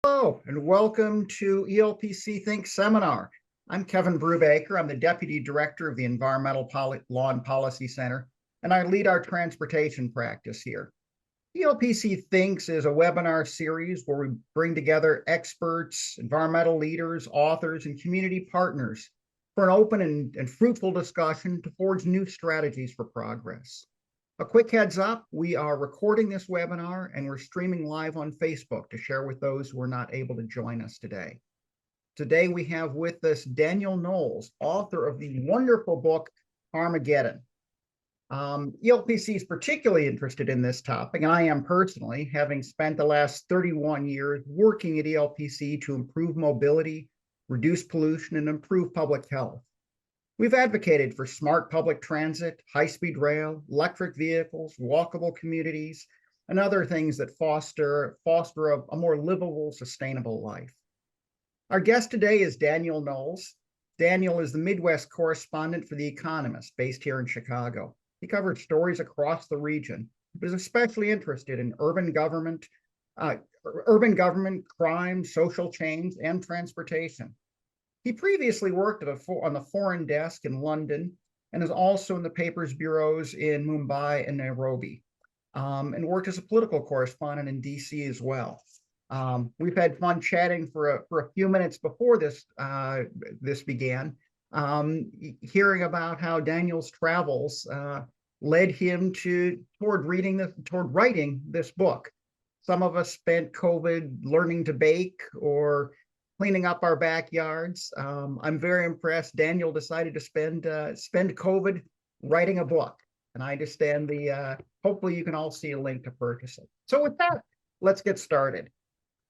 Hello, and welcome to ELPC Think Seminar. I'm Kevin Brubaker. I'm the Deputy Director of the Environmental Law and Policy Center, and I lead our transportation practice here. ELPC Thinks is a webinar series where we bring together experts, environmental leaders, authors, and community partners for an open and fruitful discussion to forge new strategies for progress. A quick heads up, we are recording this webinar and we're streaming live on Facebook to share with those who are not able to join us today. Today we have with us Daniel Knowles, author of the wonderful book, Carmaggedon. ELPC is particularly interested in this topic, and I am personally, having spent the last 31 years working at ELPC to improve mobility, reduce pollution, and improve public health. We've advocated for smart public transit, high-speed rail, electric vehicles, walkable communities, and other things that foster a more livable, sustainable life. Our guest today is Daniel Knowles. Daniel is the Midwest correspondent for The Economist, based here in Chicago. He covered stories across the region, but is especially interested in urban government, crime, social change, and transportation. He previously worked on the foreign desk in London and is also in the papers bureaus in Mumbai and Nairobi, and worked as a political correspondent in DC as well. We've had fun chatting for a few minutes before this began, hearing about how Daniel's travels led him toward writing this book. Some of us spent COVID learning to bake or cleaning up our backyards. I'm very impressed. Daniel decided to spend COVID writing a book, and I understand hopefully you can all see a link to purchase it. So with that, let's get started.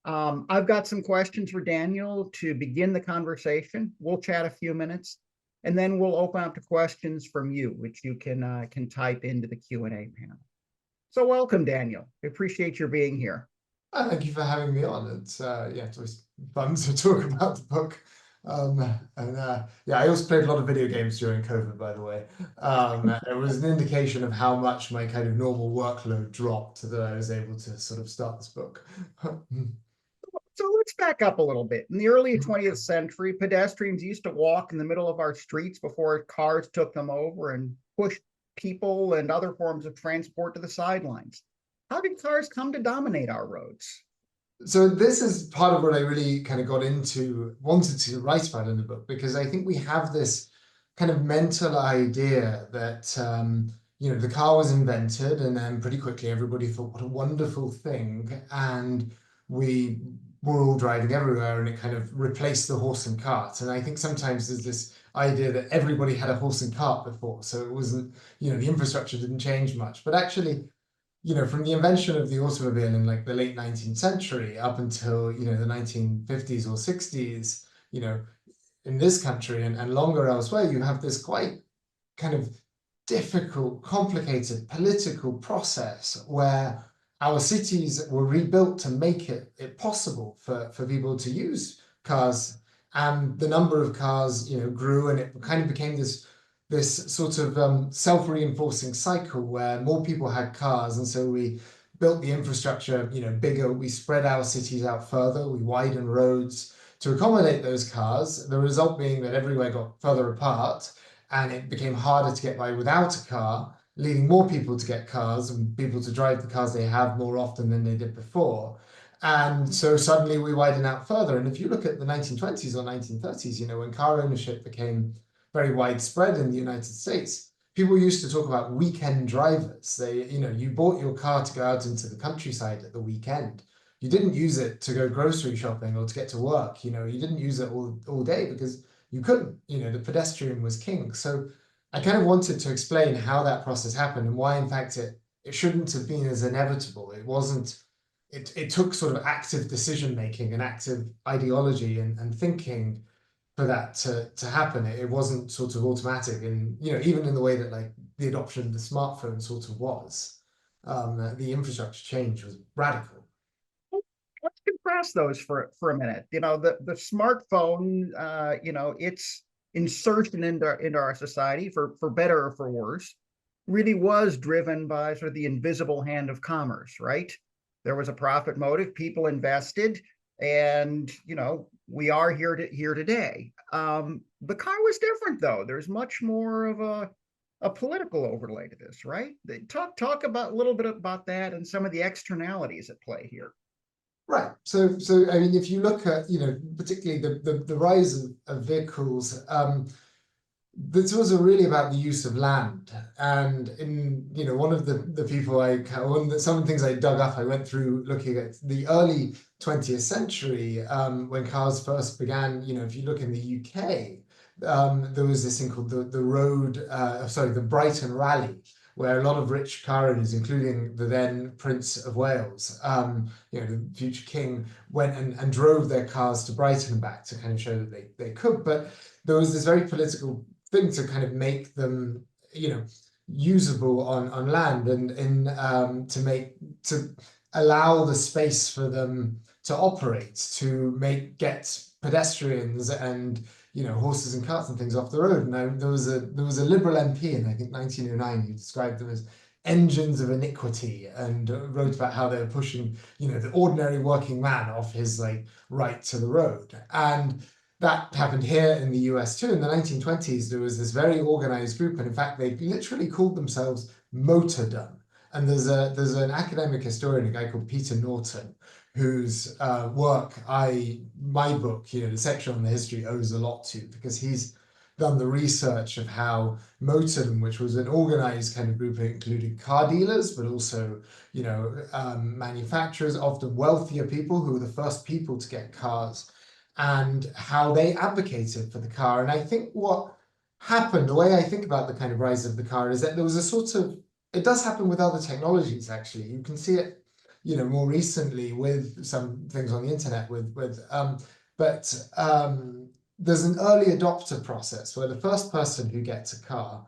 I've got some questions for Daniel to begin the conversation. We'll chat a few minutes, and then we'll open up to questions from you, which you can type into the Q&A panel. So welcome, Daniel. I appreciate your being here. Thank you for having me on. It's always fun to talk about the book. I also played a lot of video games during COVID, by the way. It was an indication of how much my kind of normal workload dropped that I was able to sort of start this book. So let's back up a little bit. In the early 20th century, pedestrians used to walk in the middle of our streets before cars took them over and pushed people and other forms of transport to the sidelines. How did cars come to dominate our roads? So this is part of what I really kind of wanted to write about in the book, because I think we have this kind of mental idea that, the car was invented and then pretty quickly everybody thought, what a wonderful thing. And we were all driving everywhere and it kind of replaced the horse and cart. And I think sometimes there's this idea that everybody had a horse and cart before. So it wasn't, the infrastructure didn't change much. But actually, from the invention of the automobile in like the late 19th century up until, the 1950s or 60s, in this country and longer elsewhere, you have this quite kind of difficult, complicated political process where our cities were rebuilt to make it possible for people to use cars. And the number of cars, grew, and it kind of became this sort of self-reinforcing cycle where more people had cars, and so we built the infrastructure, bigger. We spread our cities out further. We widened roads to accommodate those cars. The result being that everywhere got further apart, and it became harder to get by without a car, leading more people to get cars and people to drive the cars they have more often than they did before. And so suddenly we widen out further. And if you look at the 1920s or 1930s, when car ownership became very widespread in the United States, people used to talk about weekend drivers. You bought your car to go out into the countryside at the weekend. You didn't use it to go grocery shopping or to get to work. You didn't use it all day because you couldn't. The pedestrian was king. So I kind of wanted to explain how that process happened and why, in fact, it shouldn't have been as inevitable. It wasn't. It took sort of active decision making and active ideology and thinking for that to happen. It wasn't sort of automatic, and even in the way that like the adoption of the smartphone sort of was, the infrastructure change was radical. Let's contrast those for a minute. The smartphone, its insertion into our society, for better or for worse, really was driven by sort of the invisible hand of commerce, right? There was a profit motive. People invested. And, we are here today. The car was different, though. There's much more of a political overlay to this, right? Talk about a little bit about that and some of the externalities at play here. Right. So I mean, if you look at, particularly the rise of vehicles, this was really about the use of land. And in, one of the people some of the things I dug up, I went through looking at the early 20th century, when cars first began. If you look in the UK, there was this thing called the Brighton Rally, where a lot of rich car owners, including the then Prince of Wales, the future king, went and drove their cars to Brighton and back to kind of show that they could. But there was this very political thing to kind of make them, usable on land, and to allow the space for them to operate, to get pedestrians and horses and carts and things off the road. And there was a Liberal MP in, I think, 1909, who described them as engines of iniquity, and wrote about how they were pushing the ordinary working man off his right to the road. And that happened here in the US too. In the 1920s, there was this very organized group, and in fact, they literally called themselves Motordom. And there's an academic historian, a guy called Peter Norton, whose work my book, the section on the history, owes a lot to, because he's done the research of how Motordom, which was an organized kind of group, included car dealers, but also manufacturers, often wealthier people who were the first people to get cars, and how they advocated for the car. And I think what happened, the way I think about the kind of rise of the car, is that there was a sort of, it does happen with other technologies, actually. You can see it, more recently with some things on the internet there's an early adopter process where the first person who gets a car,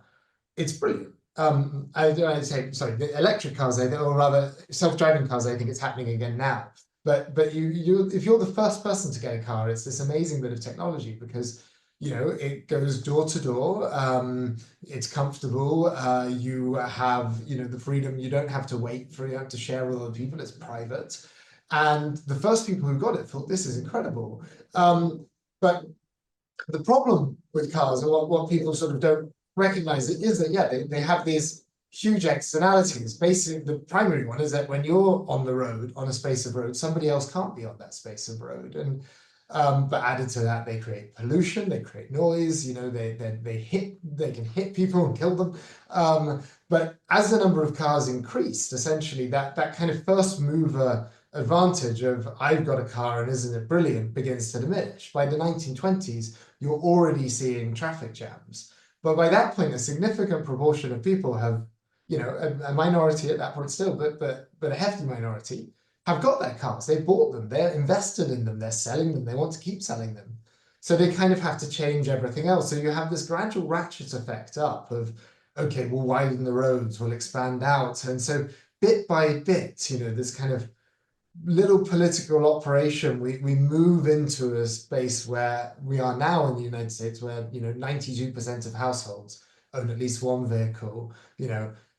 it's brilliant. I'd say, sorry, the electric cars, or rather self-driving cars, I think it's happening again now. But if you're the first person to get a car, it's this amazing bit of technology, because it goes door to door. It's comfortable. You have the freedom. You don't have to wait for it. You have to share with other people. It's private. And the first people who got it thought, this is incredible. But the problem with cars, and what people sort of don't recognize, it is that they have these huge externalities. Basically, the primary one is that when you're on the road, on a space of road, somebody else can't be on that space of road. And but added to that, they create pollution, they create noise, they can hit people and kill them. But as the number of cars increased, essentially that kind of first mover advantage of I've got a car and isn't it brilliant begins to diminish. By the 1920s, you're already seeing traffic jams. But by that point, a significant proportion of people have, a minority at that point still, but a hefty minority, have got their cars. They bought them. They're invested in them. They're selling them. They want to keep selling them. So they kind of have to change everything else. So you have this gradual ratchet effect up of, okay, we'll widen the roads, we'll expand out. And so bit by bit, this kind of little political operation, we move into a space where we are now in the United States, where 92% of households own at least one vehicle.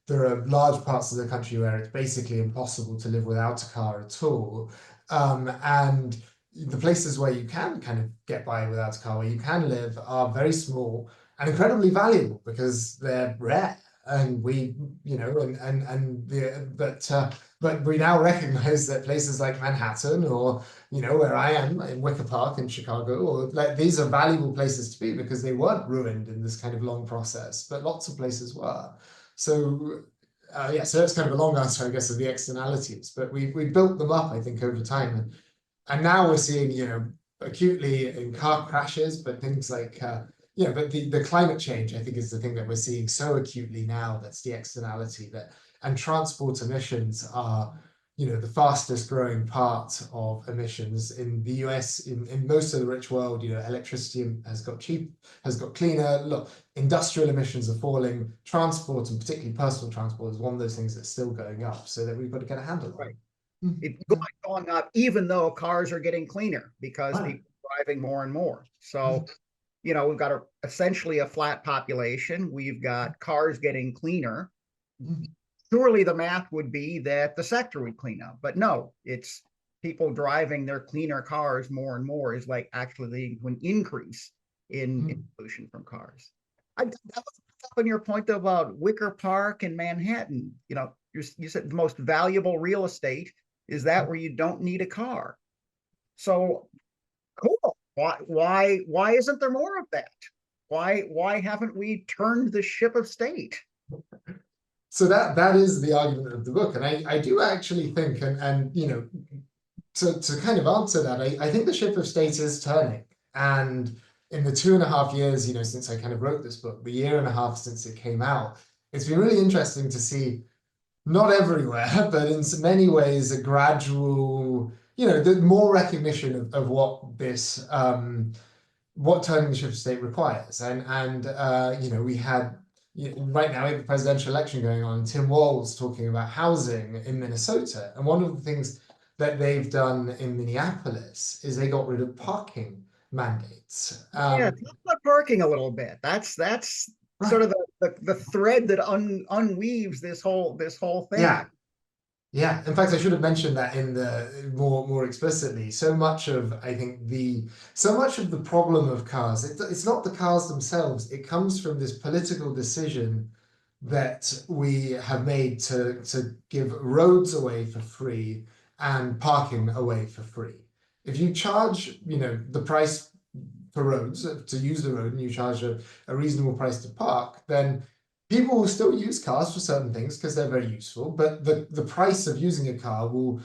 There are large parts of the country where it's basically impossible to live without a car at all, and the places where you can kind of get by without a car, where you can live, are very small and incredibly valuable because they're rare. And we, but we now recognize that places like Manhattan, or where I am in Wicker Park in Chicago, or these are valuable places to be because they weren't ruined in this kind of long process, but lots of places were. So so that's kind of a long answer, I guess, of the externalities. But we built them up, I think, over time, and now we're seeing acutely in car crashes, but things like but the climate change, I think, is the thing that we're seeing so acutely now. That's the externality and transport emissions are, the fastest growing part of emissions in the US. In most of the rich world, electricity has got cleaner. Look, industrial emissions are falling. Transport, and particularly personal transport, is one of those things that's still going up. So that we've got to get a handle on. Right. It's going up, even though cars are getting cleaner because people are driving more and more. So we've got essentially a flat population. We've got cars getting cleaner. Surely the math would be that the sector would clean up, but no, it's people driving their cleaner cars more and more is like actually leading to an increase in pollution from cars. That was up on your point though about Wicker Park in Manhattan. You said the most valuable real estate is that where you don't need a car. So cool. Why isn't there more of that? Why haven't we turned the ship of state? So that is the argument of the book, and I do actually think, and to kind of answer that, I think the ship of state is turning, and in the 2.5 years, since I kind of wrote this book, the 1.5 years since it came out, it's been really interesting to see, not everywhere, but in so many ways, a gradual, the more recognition of what this, what turning the ship of state requires, and we had. Right now, we have a presidential election going on. Tim Walz talking about housing in Minnesota. And one of the things that they've done in Minneapolis is they got rid of parking mandates. Yeah, talk about parking a little bit. That's Right. sort of the thread that unweaves this whole thing. Yeah. Yeah, in fact, I should have mentioned that in the more explicitly. So much of the problem of cars, it's not the cars themselves. It comes from this political decision that we have made to give roads away for free and parking away for free. If you charge, the price for roads to use the road, and you charge a reasonable price to park, then people will still use cars for certain things because they're very useful, but the price of using a car will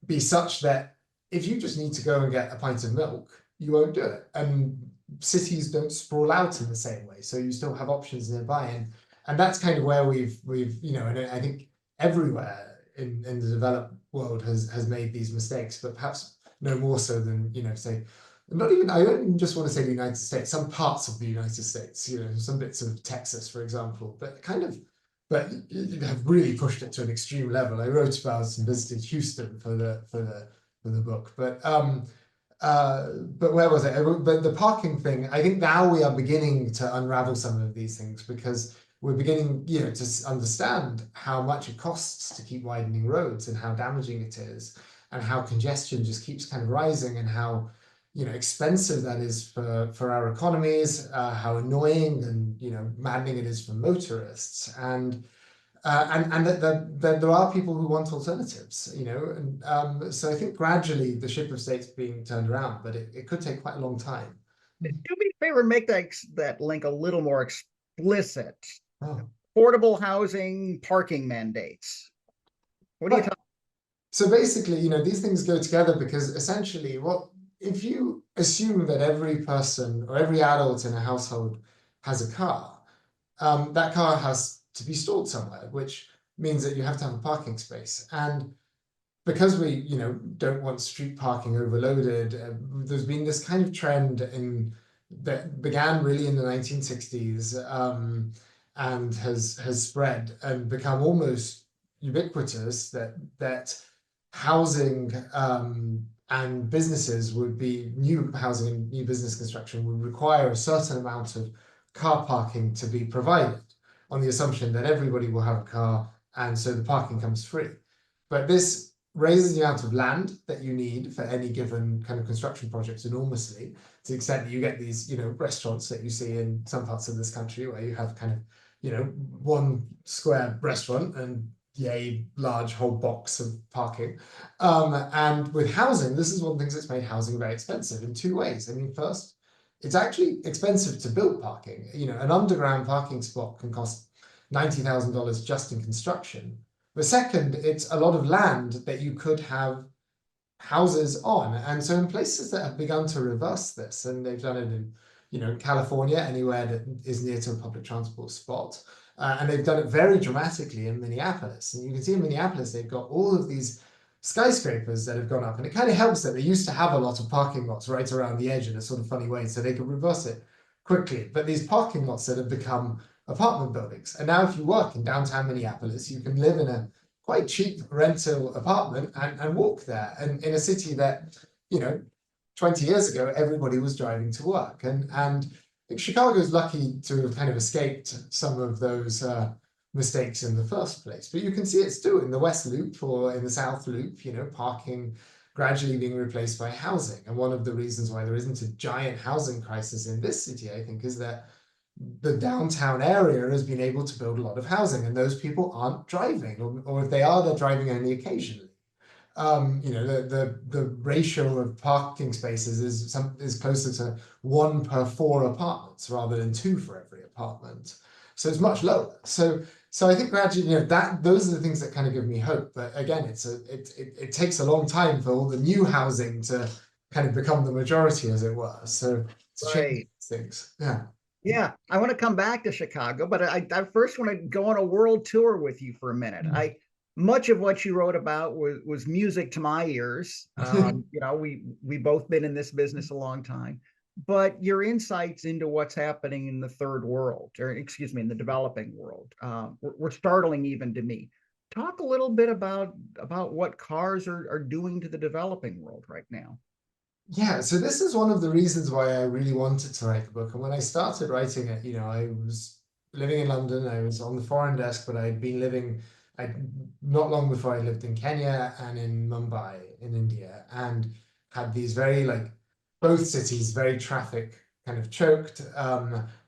be such that if you just need to go and get a pint of milk, you won't do it. And cities don't sprawl out in the same way, so you still have options nearby. And that's kind of where we've and I think everywhere in the developed world has made these mistakes, but perhaps no more so than, say, I don't even just want to say the United States, some parts of the United States, some bits of Texas, for example, but you have really pushed it to an extreme level. I wrote about and visited Houston for the book, but where was it? But the parking thing, I think now we are beginning to unravel some of these things because we're beginning, to understand how much it costs to keep widening roads and how damaging it is, and how congestion just keeps kind of rising, and how expensive that is for our economies, how annoying and maddening it is for motorists, and that there are people who want alternatives, and so I think gradually the ship of state's being turned around, but it could take quite a long time. Do me a favor, make that link a little more explicit. Oh. Affordable housing, parking mandates. What are you talking? So basically, these things go together because essentially if you assume that every person or every adult in a household has a car, that car has to be stored somewhere, which means that you have to have a parking space. And because we, don't want street parking overloaded, there's been this kind of trend that began really in the 1960s, and has spread and become almost ubiquitous that housing and businesses new housing and new business construction would require a certain amount of car parking to be provided, on the assumption that everybody will have a car, and so the parking comes free. But this raises the amount of land that you need for any given kind of construction projects enormously, to the extent that you get these, restaurants that you see in some parts of this country where you have kind of, 1 square restaurant and yay large whole box of parking. And with housing, this is one of the things that's made housing very expensive in 2 ways. I mean, first, it's actually expensive to build parking. An underground parking spot can cost $90,000 just in construction. But second, it's a lot of land that you could have houses on. And so in places that have begun to reverse this, and they've done it in, California, anywhere that is near to a public transport spot, and they've done it very dramatically in Minneapolis. And you can see in Minneapolis, they've got all of these skyscrapers that have gone up. And it kind of helps that they used to have a lot of parking lots right around the edge in a sort of funny way, so they could reverse it quickly. But these parking lots that have become apartment buildings. And now if you work in downtown Minneapolis, you can live in a quite cheap rental apartment and walk there. And in a city that, 20 years ago, everybody was driving to work. And I think Chicago's lucky to have kind of escaped some of those mistakes in the first place. But you can see it still in the West Loop or in the South Loop, parking gradually being replaced by housing. And one of the reasons why there isn't a giant housing crisis in this city, I think, is that the downtown area has been able to build a lot of housing, and those people aren't driving, or if they are, they're driving only occasionally. The ratio of parking spaces is closer to 1 per 4 apartments rather than 2 for every apartment. So it's much lower. So I think gradually, that those are the things that kind of give me hope. But again, it takes a long time for all the new housing to kind of become the majority, as it were. So to change Right. things, yeah. Yeah, I want to come back to Chicago, but I first want to go on a world tour with you for a minute. I much of what you wrote about was music to my ears. We both been in this business a long time, but your insights into what's happening in the third world, or excuse me, in the developing world, were startling even to me. Talk a little bit about what cars are doing to the developing world right now. Yeah, so this is one of the reasons why I really wanted to write the book. And when I started writing it, I was living in London. I was on the foreign desk, but I'd been living, I not long before I lived in Kenya and in Mumbai in India, and had these very both cities very traffic kind of choked.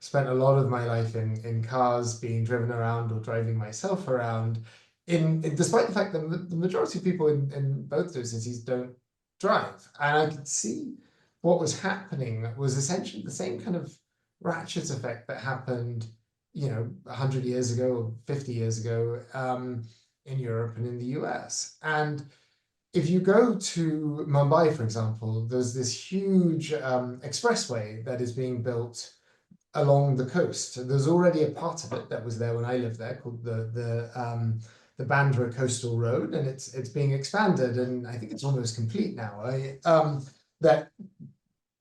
Spent a lot of my life in cars, being driven around or driving myself around. Despite the fact that the majority of people in both those cities don't drive. And I could see what was happening was essentially the same kind of ratchet effect that happened, 100 years ago or 50 years ago in Europe and in the US. And if you go to Mumbai, for example, there's this huge expressway that is being built along the coast. There's already a part of it that was there when I lived there called the Bandra Coastal Road, and it's being expanded, and I think it's almost complete now. That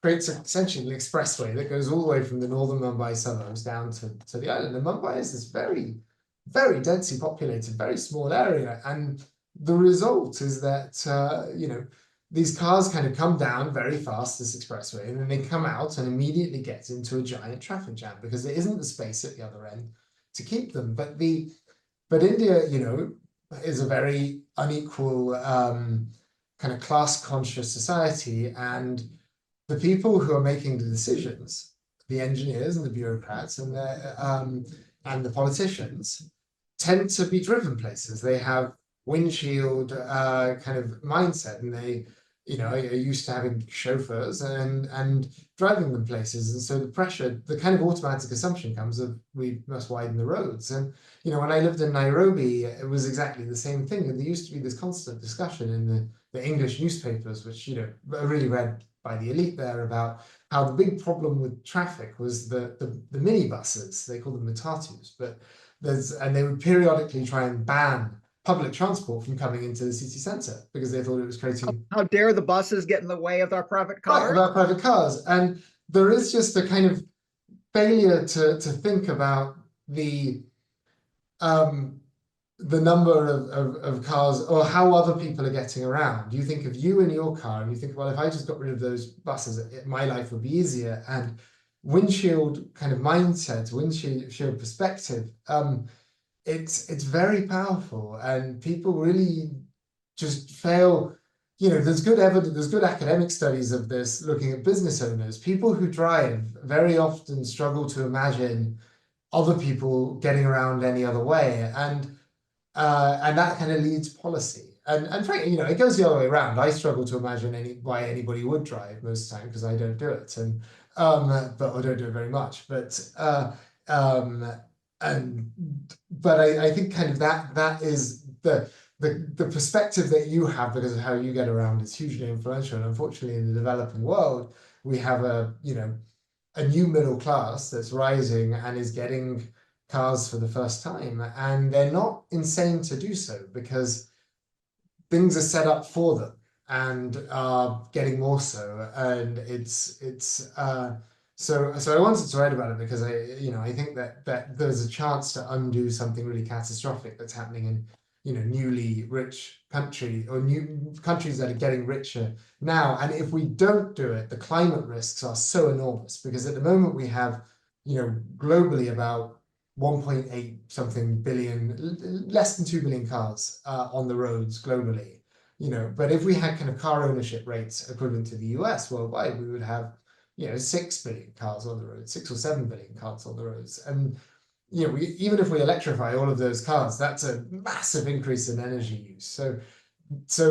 creates essentially an expressway that goes all the way from the northern Mumbai suburbs down to the island. And Mumbai is this very, very densely populated, very small area, and the result is that these cars kind of come down very fast this expressway, and then they come out and immediately get into a giant traffic jam because there isn't the space at the other end to keep them. But India, is a very unequal kind of class-conscious society, and the people who are making the decisions, the engineers and the bureaucrats and the politicians, tend to be driven places. They have windshield kind of mindset, and they are used to having chauffeurs and driving them places. And so the kind of automatic assumption comes of we must widen the roads. And when I lived in Nairobi, it was exactly the same thing. And there used to be this constant discussion in the English newspapers, which are really read by the elite there, about how the big problem with traffic was the minibuses. They call them matatus, but they would periodically try and ban public transport from coming into the city centre because they thought it was creating. How dare the buses get in the way of our private Right, cars? about private cars. And there is just a kind of failure to think about the number of cars or how other people are getting around. You think of you in your car and you think, well, if I just got rid of those buses, my life would be easier. And windshield kind of mindset, windshield perspective, it's very powerful, and people really just fail. There's good evidence, there's good academic studies of this looking at business owners. People who drive very often struggle to imagine other people getting around any other way, and that kind of leads policy. And frankly, it goes the other way around. I struggle to imagine why anybody would drive most of the time because I don't do it, and but I don't do it very much. But I think kind of that is the perspective that you have because of how you get around is hugely influential. And unfortunately, in the developing world, we have a new middle class that's rising and is getting cars for the first time, and they're not insane to do so because things are set up for them and are getting more so. And so I wanted to write about it because I think that there's a chance to undo something really catastrophic that's happening in newly rich country or new countries that are getting richer now. And if we don't do it, the climate risks are so enormous because at the moment we have globally about 1.8 something billion, less than 2 billion cars on the roads globally. but if we had kind of car ownership rates equivalent to the US worldwide, we would have, 6 billion cars on the road, 6 or 7 billion cars on the roads. And, even if we electrify all of those cars, that's a massive increase in energy use. So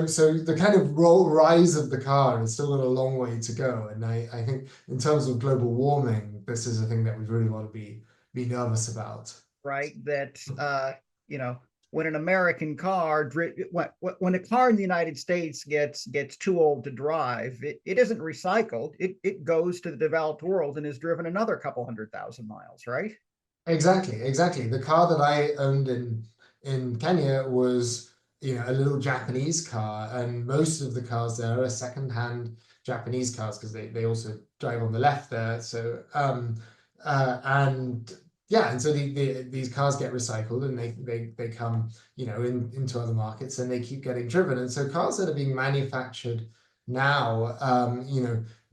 the kind of rise of the car has still got a long way to go. And I think in terms of global warming, this is a thing that we really want to be nervous about. Right? That when an American car, when a car in the United States gets too old to drive, it isn't recycled. It goes to the developed world and is driven another couple 100,000 miles, right? Exactly. The car that I owned in Kenya was, a little Japanese car, and most of the cars there are second-hand Japanese cars because they also drive on the left there. So and yeah, and so these cars get recycled and they come, into other markets and they keep getting driven. And so cars that are being manufactured now,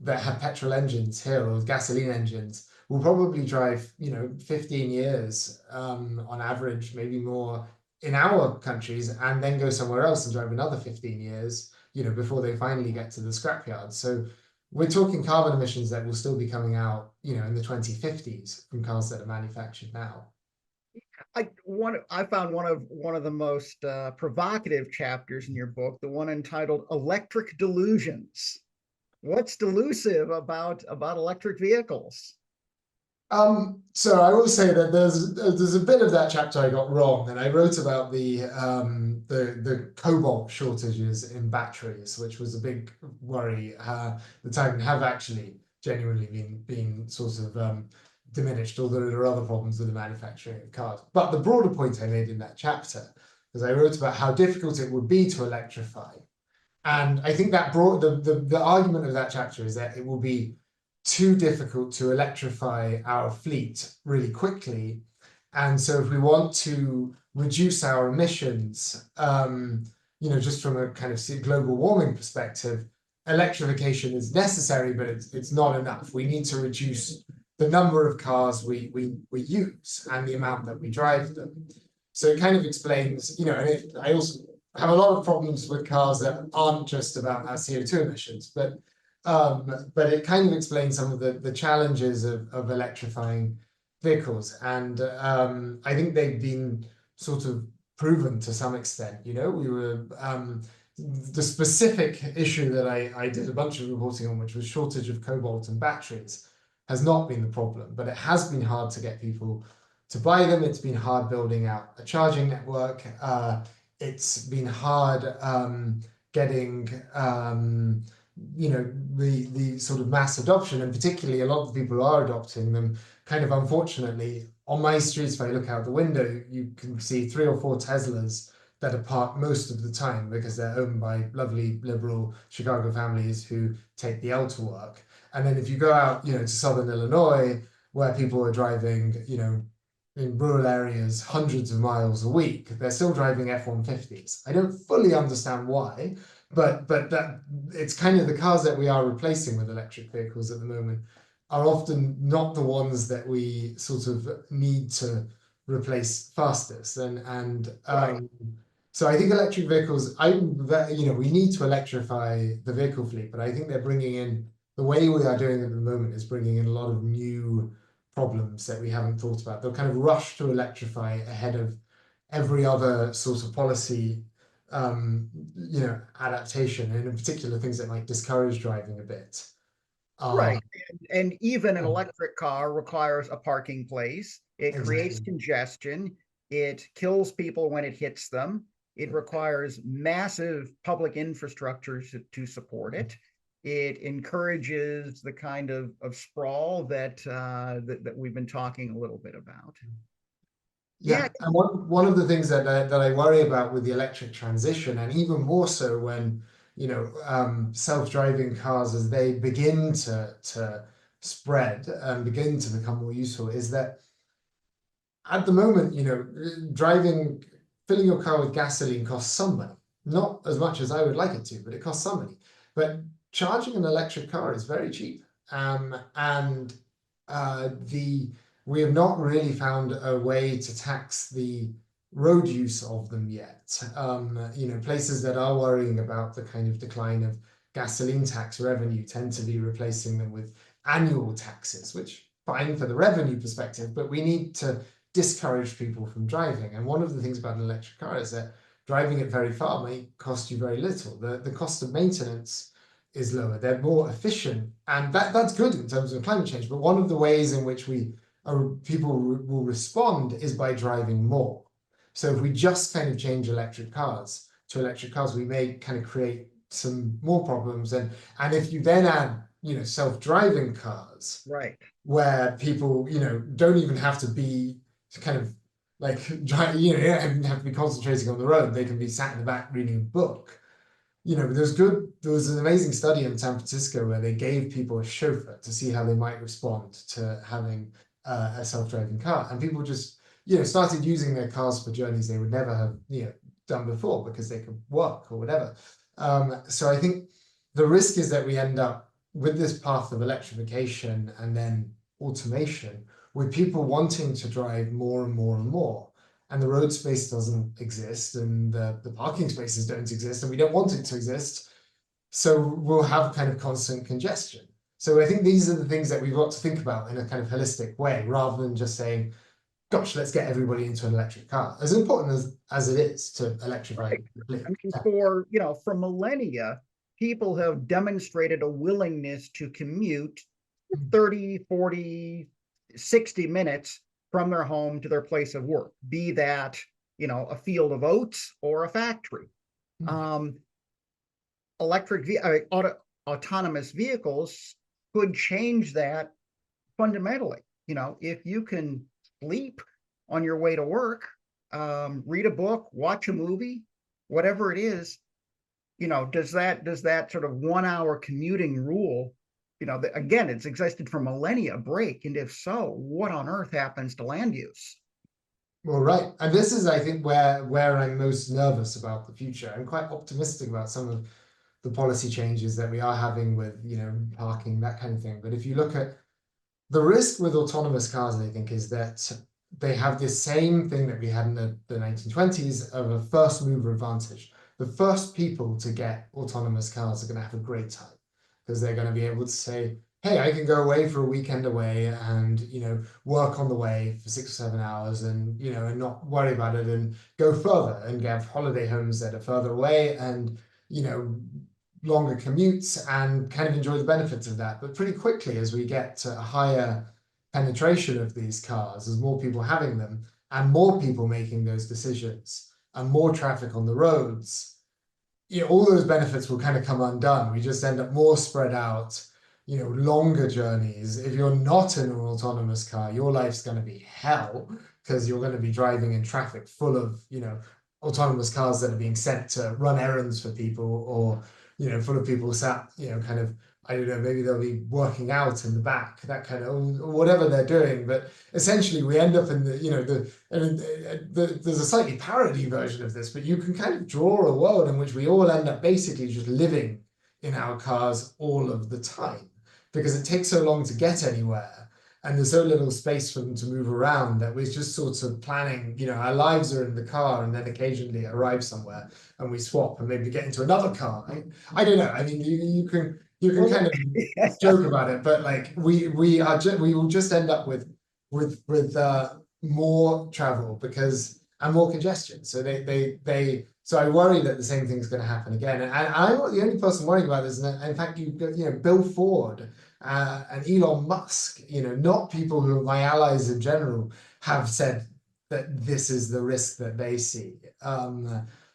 that have petrol engines here or gasoline engines will probably drive, 15 years on average, maybe more in our countries, and then go somewhere else and drive another 15 years, before they finally get to the scrapyard. So we're talking carbon emissions that will still be coming out, in the 2050s from cars that are manufactured now. I found one of the most provocative chapters in your book, the one entitled "Electric Delusions." What's delusive about electric vehicles? So I will say that there's a bit of that chapter I got wrong, and I wrote about the cobalt shortages in batteries, which was a big worry at the time, and have actually genuinely been sort of diminished, although there are other problems with the manufacturing of cars. But the broader point I made in that chapter is I wrote about how difficult it would be to electrify. And I think that the argument of that chapter is that it will be too difficult to electrify our fleet really quickly. And so if we want to reduce our emissions, just from a kind of global warming perspective, electrification is necessary, but it's not enough. We need to reduce the number of cars we use and the amount that we drive them. So it kind of explains, and I also have a lot of problems with cars that aren't just about our CO2 emissions, but it kind of explains some of the challenges of electrifying vehicles. And I think they've been sort of proven to some extent. We were the specific issue that I did a bunch of reporting on, which was shortage of cobalt and batteries, has not been the problem, but it has been hard to get people to buy them. It's been hard building out a charging network. It's been hard getting the sort of mass adoption, and particularly a lot of people who are adopting them, kind of unfortunately, on my streets, if I look out the window, you can see 3 or 4 Teslas that are parked most of the time because they're owned by lovely liberal Chicago families who take the L to work. And then if you go out, to southern Illinois, where people are driving, in rural areas hundreds of miles a week, they're still driving F-150s. I don't fully understand why, but that it's kind of the cars that we are replacing with electric vehicles at the moment are often not the ones that we sort of need to replace fastest. And so I think electric vehicles, we need to electrify the vehicle fleet, but I think they're bringing in, the way we are doing it at the moment is bringing in a lot of new problems that we haven't thought about. They'll kind of rush to electrify ahead of every other sort of policy, adaptation, and in particular things that might discourage driving a bit. Right. And even an electric car requires a parking place. It creates Exactly. congestion. It kills people when it hits them. It requires massive public infrastructure to support it. It encourages the kind of sprawl that we've been talking a little bit about. Yeah, and one of the things that I worry about with the electric transition, and even more so when self-driving cars, as they begin to spread and begin to become more useful, is that at the moment, filling your car with gasoline costs some money. Not as much as I would like it to, but it costs some money. But charging an electric car is very cheap, and we have not really found a way to tax the road use of them yet. Places that are worrying about the kind of decline of gasoline tax revenue tend to be replacing them with annual taxes, which fine for the revenue perspective, but we need to discourage people from driving. And one of the things about an electric car is that driving it very far may cost you very little. The cost of maintenance is lower. They're more efficient, and that's good in terms of climate change. But one of the ways in which people will respond is by driving more. So if we just kind of change electric cars to electric cars, we may kind of create some more problems. And if you then add, self-driving cars, Right. where people, don't even have to be kind of like, don't have to be concentrating on the road. They can be sat in the back reading a book. There was an amazing study in San Francisco where they gave people a chauffeur to see how they might respond to having a self-driving car, and people just started using their cars for journeys they would never have done before because they could work or whatever. So I think the risk is that we end up with this path of electrification and then automation, with people wanting to drive more and more and more, and the road space doesn't exist, and the parking spaces don't exist, and we don't want it to exist. So we'll have kind of constant congestion. So I think these are the things that we've got to think about in a kind of holistic way, rather than just saying, gosh, let's get everybody into an electric car. As important as it is to electrify. Right. I mean, for millennia, people have demonstrated a willingness to commute 30, 40, 60 minutes from their home to their place of work, be that, a field of oats or a factory. Autonomous vehicles could change that fundamentally. If you can sleep on your way to work, read a book, watch a movie, whatever it is, does that sort of 1 hour commuting rule, again, it's existed for millennia, break? And if so, what on earth happens to land use? Well, right. And this is, I think, where I'm most nervous about the future. I'm quite optimistic about some of the policy changes that we are having with, parking, that kind of thing. But if you look at the risk with autonomous cars, I think, is that they have this same thing that we had in the 1920s of a first mover advantage. The first people to get autonomous cars are going to have a great time, because they're going to be able to say, hey, I can go away for a weekend away and, work on the way for 6 or 7 hours and, and not worry about it, and go further and have holiday homes that are further away and, longer commutes, and kind of enjoy the benefits of that. But pretty quickly, as we get to a higher penetration of these cars, as more people having them and more people making those decisions and more traffic on the roads, all those benefits will kind of come undone. We just end up more spread out, longer journeys. If you're not in an autonomous car, your life's going to be hell, because you're going to be driving in traffic full of, autonomous cars that are being sent to run errands for people, or, full of people sat, kind of, I don't know, maybe they'll be working out in the back, that kind of, or whatever they're doing. But essentially we end up in there's a slightly parody version of this, but you can kind of draw a world in which we all end up basically just living in our cars all of the time, because it takes so long to get anywhere, and there's so little space for them to move around, that we're just sort of planning, our lives are in the car, and then occasionally arrive somewhere and we swap and maybe get into another car. I don't know. I mean, you can kind of joke about it, but like we will just end up with more travel and more congestion. So so I worry that the same thing's going to happen again. And I'm not the only person worrying about this. And in fact, Bill Ford and Elon Musk, not people who are my allies in general, have said that this is the risk that they see.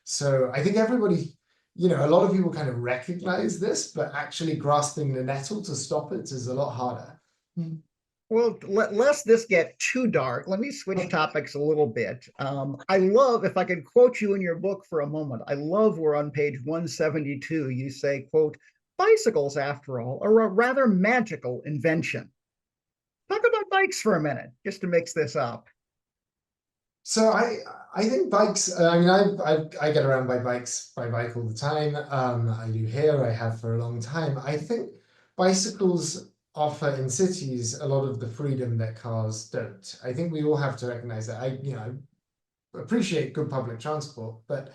So I think everybody, a lot of people kind of recognize this, but actually grasping the nettle to stop it is a lot harder. Well, lest this get too dark, let me switch topics a little bit. I love, if I could quote you in your book for a moment, I love where on page 172 you say, quote, bicycles, after all, are a rather magical invention. Talk about bikes for a minute, just to mix this up. So I think bikes, I mean, I get around by bike all the time. I do here, I have for a long time. I think bicycles offer in cities a lot of the freedom that cars don't. I think we all have to recognize that. appreciate good public transport, but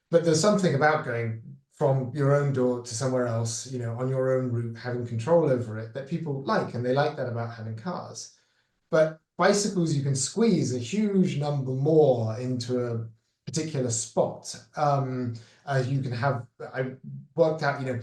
there's something about going from your own door to somewhere else, you know, on your own route, having control over it, that people like, and they like that about having cars. But bicycles, you can squeeze a huge number more into a particular spot. You can have, I worked out, you know,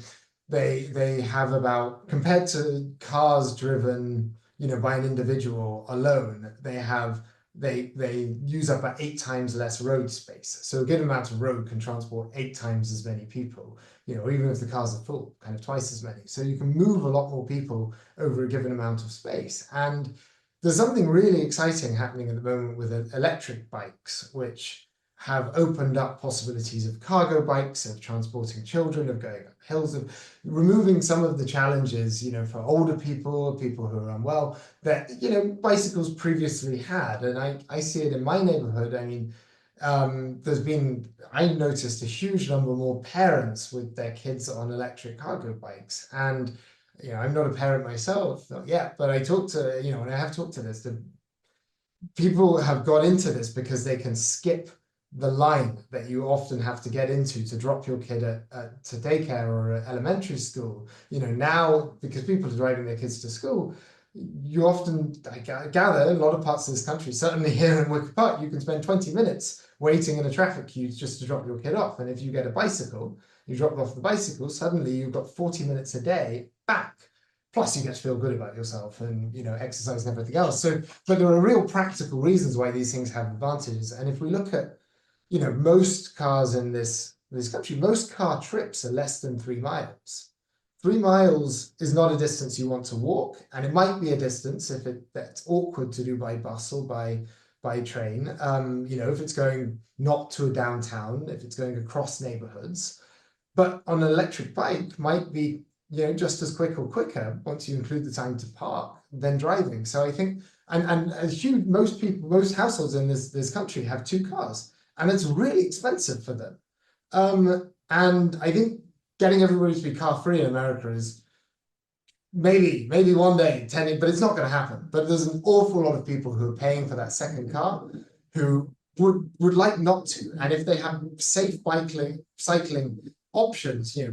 they have about, compared to cars driven, you know, by an individual alone, they use up about 8 times less road space. So a good amount of road can transport 8 times as many people, you know, even if the cars are full, kind of twice as many. So you can move a lot more people over a given amount of space. And there's something really exciting happening at the moment with electric bikes, which have opened up possibilities of cargo bikes, of transporting children, of going up hills, of removing some of the challenges, you know, for older people, people who are unwell, that, you know, bicycles previously had. And I see it in my neighborhood. I mean, I noticed a huge number more parents with their kids on electric cargo bikes. And, you know, I'm not a parent myself, not yet, but I talk to, you know, and I have talked to this, the people have got into this because they can skip the line that you often have to get into to drop your kid to daycare or elementary school. You know, now, because people are driving their kids to school, you often, I gather, in a lot of parts of this country, certainly here in Wicker Park, you can spend 20 minutes waiting in a traffic queue just to drop your kid off. And if you get a bicycle, you drop off the bicycle, suddenly you've got 40 minutes a day back. Plus you get to feel good about yourself and, you know, exercise and everything else. So, but there are real practical reasons why these things have advantages. And if we look at, you know, most cars in this country, most car trips are less than 3 miles. 3 miles is not a distance you want to walk, and it might be a distance if that's awkward to do by bus or by train. You know, if it's going not to a downtown, if it's going across neighborhoods. But on an electric bike might be, you know, just as quick or quicker once you include the time to park than driving. So I think, and a huge, most households in this country have 2 cars. And it's really expensive for them. And I think getting everybody to be car free in America is maybe one day intending, but it's not going to happen. But there's an awful lot of people who are paying for that second car who would like not to. And if they have safe cycling options, you know,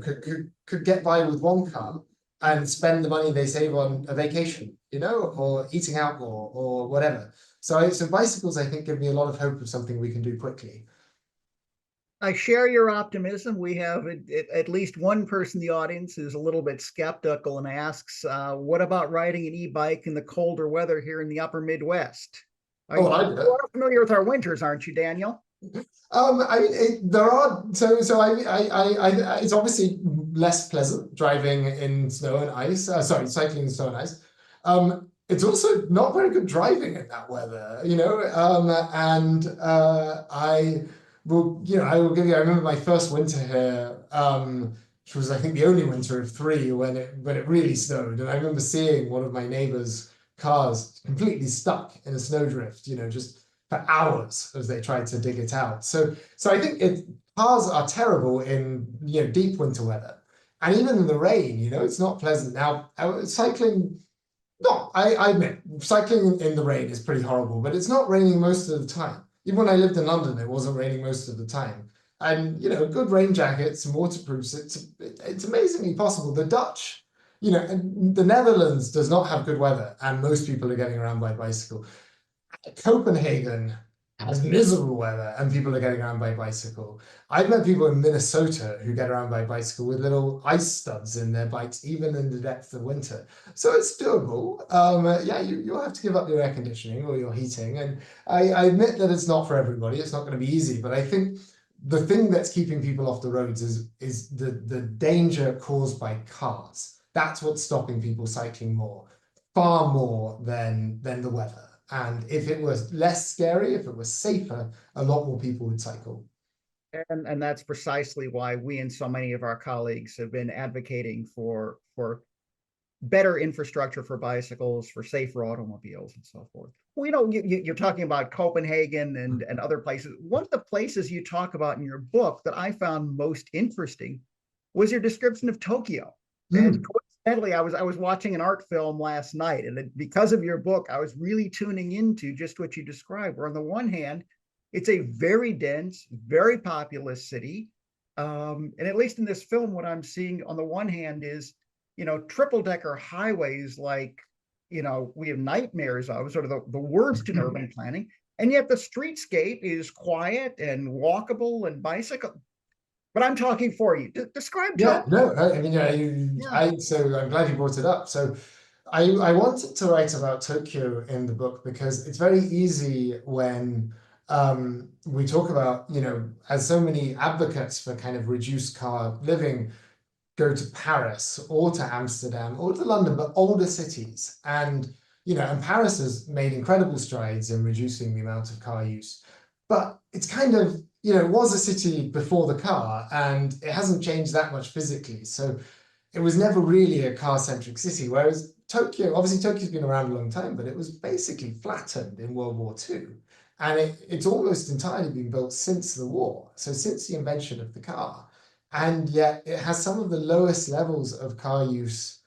could get by with 1 car and spend the money they save on a vacation, you know, or eating out more or whatever. So bicycles, I think, give me a lot of hope of something we can do quickly. I share your optimism. We have at least one person in the audience who's a little bit skeptical and asks, what about riding an e-bike in the colder weather here in the upper Midwest? You are familiar with our winters, aren't you, Daniel? I mean, there are, so I it's obviously less pleasant driving in snow and ice, cycling in snow and ice. It's also not very good driving in that weather, you know, I will give you, I remember my first winter here, which was, I think, the only winter of 3 when it really snowed. And I remember seeing one of my neighbor's cars completely stuck in a snowdrift, you know, just for hours as they tried to dig it out. So I think cars are terrible in, you know, deep winter weather. And even in the rain, you know, it's not pleasant. Now, cycling, no, I admit, cycling in the rain is pretty horrible, but it's not raining most of the time. Even when I lived in London, it wasn't raining most of the time. And, you know, good rain jackets and waterproofs, it's amazingly possible. The Dutch, you know, the Netherlands does not have good weather, and most people are getting around by bicycle. Copenhagen has miserable weather and people are getting around by bicycle. I've met people in Minnesota who get around by bicycle with little ice studs in their bikes, even in the depth of winter. So it's doable. Yeah, you'll have to give up your air conditioning or your heating. And I admit that it's not for everybody. It's not going to be easy, but I think the thing that's keeping people off the roads is the danger caused by cars. That's what's stopping people cycling far more than the weather. And if it was less scary, if it was safer, a lot more people would cycle. And that's precisely why we and so many of our colleagues have been advocating for better infrastructure for bicycles, for safer automobiles, and so forth. Well, you know, you're talking about Copenhagen and other places. One of the places you talk about in your book that I found most interesting was your description of Tokyo. And coincidentally, I was watching an art film last night, and because of your book, I was really tuning into just what you described. Where on the one hand, It's a very dense, very populous city. And at least in this film, what I'm seeing on the one hand is, triple decker highways like, we have nightmares of, sort of the worst in urban planning. And yet the streetscape is quiet and walkable and bicycle. But I'm talking for you. Describe Yeah, Tokyo. no, I mean, Yeah. so I'm glad you brought it up. So I wanted to write about Tokyo in the book because it's very easy when we talk about, as so many advocates for kind of reduced car living go to Paris or to Amsterdam or to London, but older cities. And Paris has made incredible strides in reducing the amount of car use. But it's kind of, it was a city before the car and it hasn't changed that much physically. So it was never really a car-centric city. Whereas Tokyo, obviously Tokyo's been around a long time, but it was basically flattened in World War II. And it's almost entirely been built since the war. So since the invention of the car. And yet it has some of the lowest levels of car use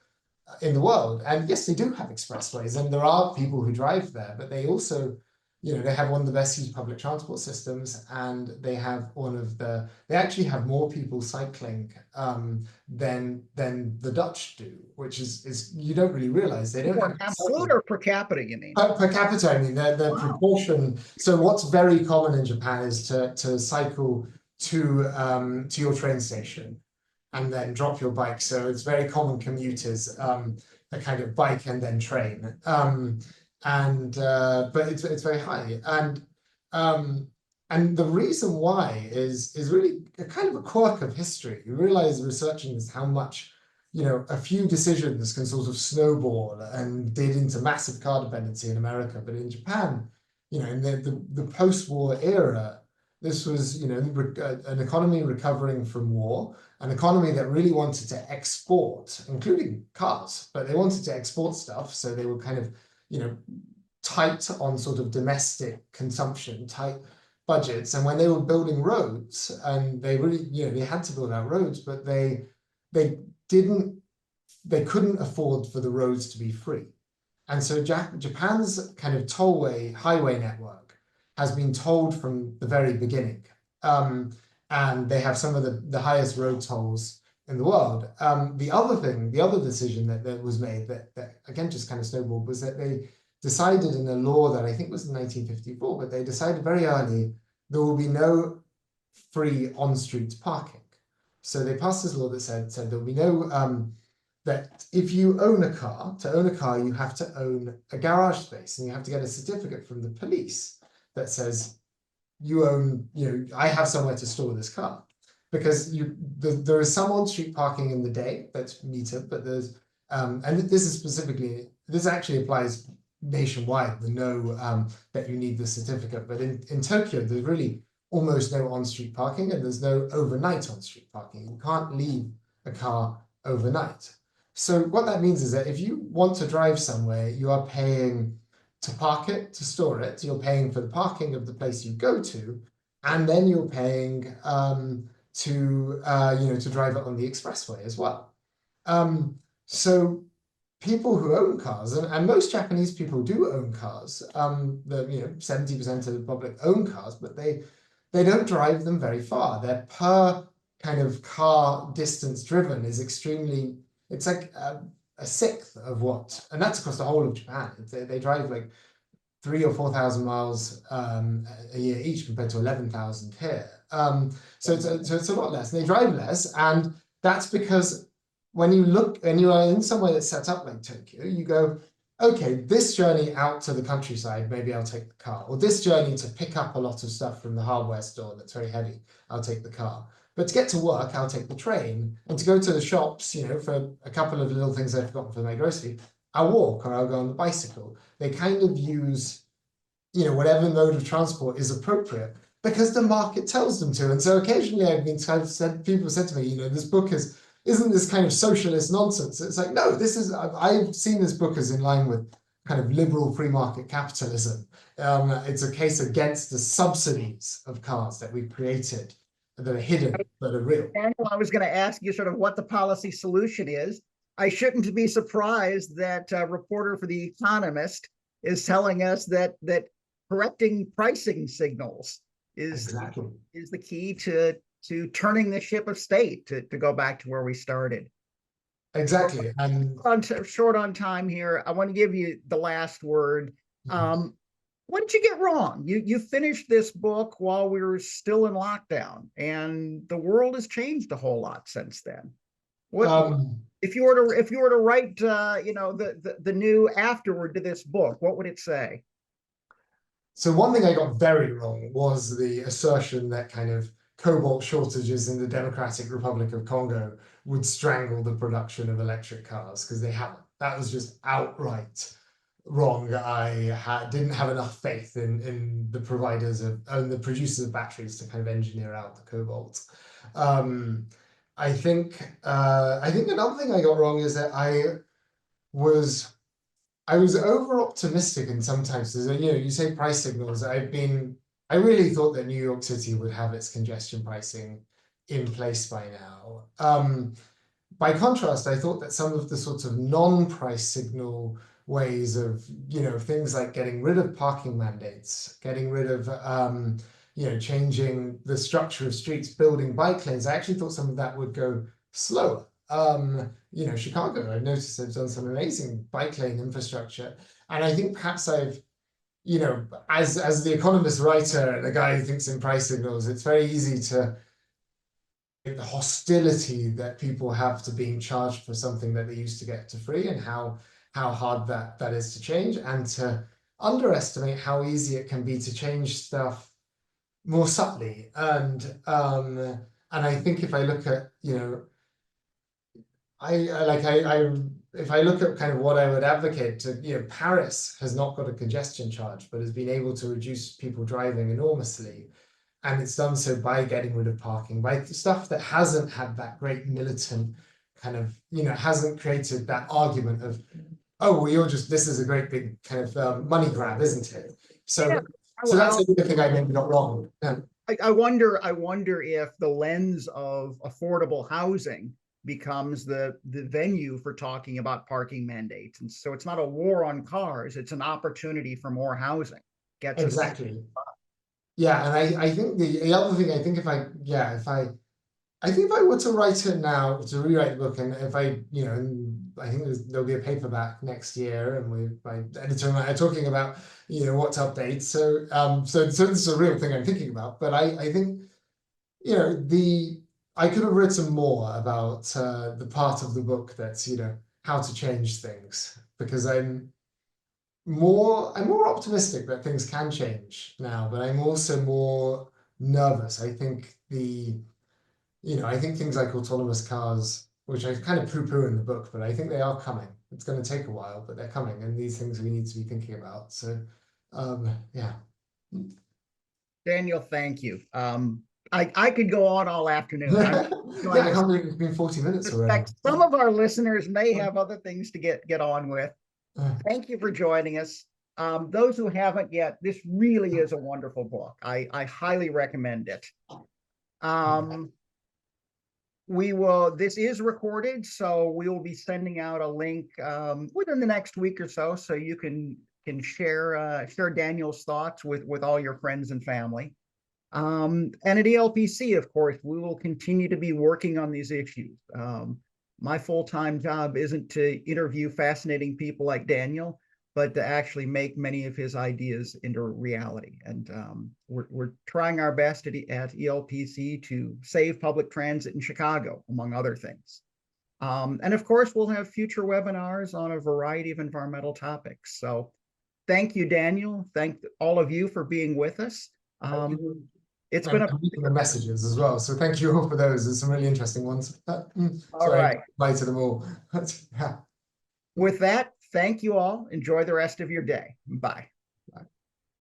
in the world. And yes, they do have expressways and there are people who drive there, but they also, they have one of the best used public transport systems and they actually have more people cycling than the Dutch do, which is you don't really realize they don't For have absolute or per capita, you mean? per capita, I mean, the Wow. proportion. So what's very common in Japan is to cycle to your train station and then drop your bike. So it's very common commuters, a kind of bike and then train. But it's very high. And the reason why is really a kind of a quirk of history. You realize researching this how much a few decisions can sort of snowball and did into massive car dependency in America. But in Japan, in the post-war era, this was, an economy recovering from war, an economy that really wanted to export, including cars, but they wanted to export stuff. So they were kind of, tight on sort of domestic consumption, tight budgets. And when they were building roads, and they really, they had to build out roads, but they couldn't afford for the roads to be free. And so Japan's kind of tollway highway network has been tolled from the very beginning. And they have some of the highest road tolls in the world. The other decision that was made that again just kind of snowballed was that they decided in a law that I think was in 1954, but they decided very early there will be no free on-street parking. So they passed this law that said there will be no that if you own a car, you have to own a garage space and you have to get a certificate from the police that says you own, I have somewhere to store this car. Because there is some on-street parking in the day that's metered, but there's, and this actually applies nationwide, that you need the certificate. But in Tokyo, there's really almost no on-street parking and there's no overnight on-street parking. You can't leave a car overnight. So what that means is that if you want to drive somewhere, you are paying to park it, to store it. You're paying for the parking of the place you go to, and then you're paying to drive it on the expressway as well. So people who own cars, and most Japanese people do own cars. 70% of the public own cars, but they don't drive them very far. Their per kind of car distance driven is extremely. It's like a sixth of what, and that's across the whole of Japan. They drive like 3,000 or 4,000 miles a year each, compared to 11,000 here. So it's a lot less. And they drive less, and that's because when you are in somewhere that's set up like Tokyo, you go, okay, this journey out to the countryside, maybe I'll take the car, or this journey to pick up a lot of stuff from the hardware store that's very heavy, I'll take the car. But to get to work, I'll take the train, and to go to the shops, for a couple of little things I've forgotten for my grocery, I'll walk or I'll go on the bicycle. They kind of use, whatever mode of transport is appropriate because the market tells them to. And so occasionally people said to me, this book isn't this kind of socialist nonsense? It's like, no, I've seen this book as in line with kind of liberal free market capitalism. It's a case against the subsidies of cars that we've created that are hidden but are real. Daniel, I was going to ask you sort of what the policy solution is. I shouldn't be surprised that a reporter for The Economist is telling us that correcting pricing signals Exactly. is the key to turning the ship of state, to go back to where we started. Exactly. And Short on time here. I want to give you the last word. What did you get wrong? You finished this book while we were still in lockdown, and the world has changed a whole lot since then. What if you were to write the new afterword to this book, what would it say? so one thing I got very wrong was the assertion that kind of cobalt shortages in the Democratic Republic of Congo would strangle the production of electric cars, because they haven't. That was just outright wrong. I didn't have enough faith in the providers of and the producers of batteries to kind of engineer out the cobalt. I think another thing I got wrong is that was I was over optimistic in sometimes. You say price signals. I really thought that New York City would have its congestion pricing in place by now. By contrast, I thought that some of the sorts of non-price signal ways of, things like getting rid of parking mandates, getting rid of, changing the structure of streets, building bike lanes. I actually thought some of that would go slower. Chicago, I've noticed they've done some amazing bike lane infrastructure. And I think perhaps I've, as the economist writer and a guy who thinks in price signals, it's very easy to the hostility that people have to being charged for something that they used to get to free, and how hard that is to change, and to underestimate how easy it can be to change stuff more subtly. And I think if I look at, if I look at kind of what I would advocate to, Paris has not got a congestion charge, but has been able to reduce people driving enormously. And it's done so by getting rid of parking, by stuff that hasn't had that great militant kind of, hasn't created that argument of, oh, well, this is a great big kind of money grab, isn't it? So, Yeah. so that's the thing I maybe got wrong. Yeah. I wonder if the lens of affordable housing becomes the venue for talking about parking mandates. And so it's not a war on cars, it's an opportunity for more housing. Exactly. Yeah, and I think the other thing, I think if I were to write it now, to rewrite the book, and if I think there'll be a paperback next year, and my editor and I are talking about what to update. So so this is a real thing I'm thinking about. But I think I could have written more about the part of the book that's how to change things, because I'm more optimistic that things can change now, but I'm also more nervous. I think I think things like autonomous cars, which I kind of poo-poo in the book, but I think they are coming. It's going to take a while, but they're coming, and these things we need to be thinking about. So, yeah. Daniel, thank you. I could go on all afternoon. Yeah, I can't believe it's been 40 minutes already. Some of our listeners may have other things to get on with. Thank you for joining us. Those who haven't yet, this really is a wonderful book. I highly recommend it. This is recorded, so we will be sending out a link within the next week or so you can share Daniel's thoughts with all your friends and family. And at ELPC, of course, we will continue to be working on these issues. My full-time job isn't to interview fascinating people like Daniel, but to actually make many of his ideas into reality. And we're trying our best at ELPC to save public transit in Chicago, among other things. And of course, we'll have future webinars on a variety of environmental topics. So thank you, Daniel. Thank all of you for being with us. It's been the messages as well. So thank you all for those. There's some really interesting ones. All right. I reply to them all. With that, thank you all. Enjoy the rest of your day. Bye.